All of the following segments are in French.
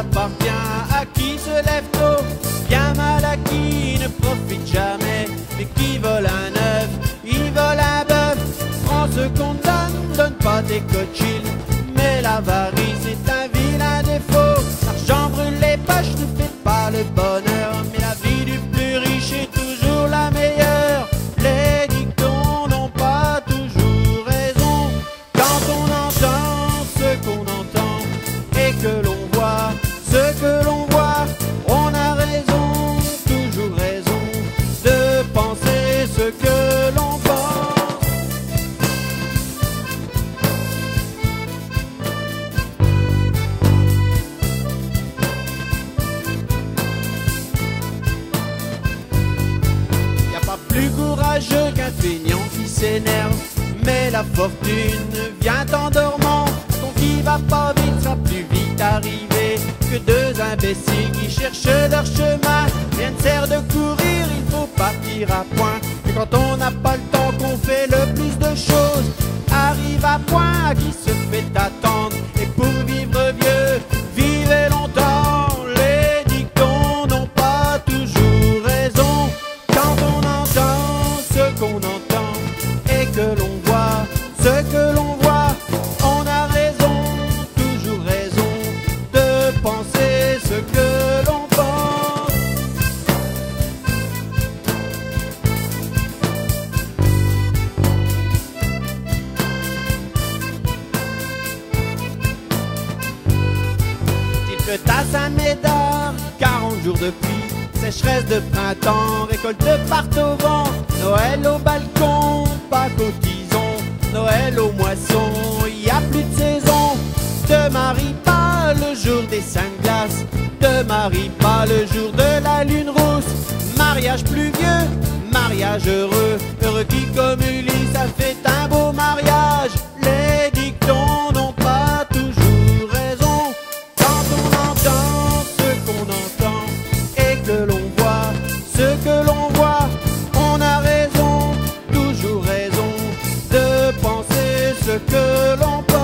appartient à qui se lève tôt, bien mal à qui ne profite jamais, mais qui vole un œuf, il vole un bœuf. Prends ce qu'on te donne, donne pas tes cochines, mais l'avarice est un vilain défaut. L'argent brûle les poches, ne fait pas le bonheur, mais la vie du plus riche est toujours la meilleure. Les dictons n'ont pas toujours raison, quand on entend ce qu'on entend et que l'on voit ce que l'on voit, on a raison, toujours raison, de penser ce que l'on pense. Y a pas plus courageux qu'un feignant qui s'énerve, mais la fortune vient en dormant. Ton qui va pas vite sera plus vite arrivé que deux imbéciles qui cherchent leur chemin. Rien ne sert de courir, il faut partir à point. Et quand on n'a pas le temps qu'on fait le plus de choses, arrive à point à qui se fait attendre. Et pour vivre vieux, vivez longtemps. Les dictons n'ont pas toujours raison, quand on entend ce qu'on entend et que l'on voit ce que l'on voit, on a raison, toujours raison, de penser ce que l'on pense. Il pleut à Saint-Médard, 40 jours de pluie, sécheresse de printemps, récolte partent au vent, Noël au balcon, pas cotisons, Noël aux moissons, y a plus de saison. Te marie pas le jour des 5 glaces, te marie pas le jour de la lune rousse. Mariage pluvieux, mariage heureux, heureux qui comme Ulysse a fait un beau mariage. Les dictons n'ont pas toujours raison, quand on entend ce qu'on entend et que l'on voit ce que l'on voit, on a raison, toujours raison, de penser ce que l'on pense.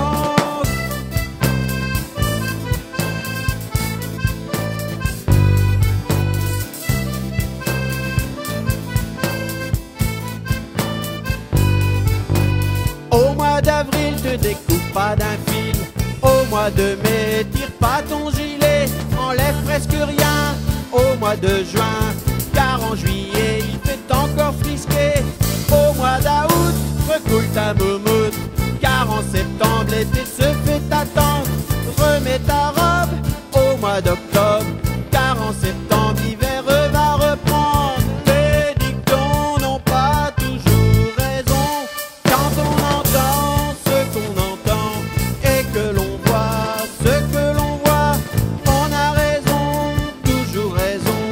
Au mois d'avril, te découpe pas d'un fil, au mois de mai, tire pas ton gilet, enlève presque rien au mois de juin, car en juillet il fait encore frisquer. Au mois d'août, recoule ta moumoute, car en septembre l'été se fait attendre. Remets ta robe au mois d'octobre, car en septembre l'hiver va reprendre. Les dictons n'ont pas toujours raison, quand on entend ce qu'on entend et que l'on voit ce que l'on voit, on a raison, toujours raison,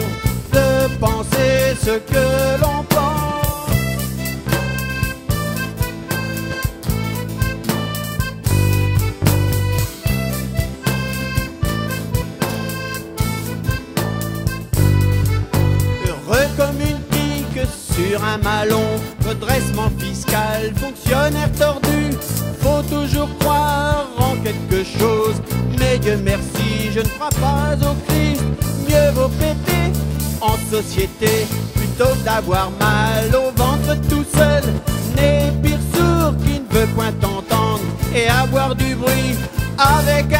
de penser ce que l'on pense. Heureux comme une pique sur un malon, redressement fiscal, fonctionnaire tordu, faut toujours croire en quelque chose, mais Dieu merci, je ne crois pas au Christ. Mieux vaut péter en société plutôt que d'avoir mal au ventre tout seul, né pire sourd qui ne veut point t'entendre et avoir du bruit avec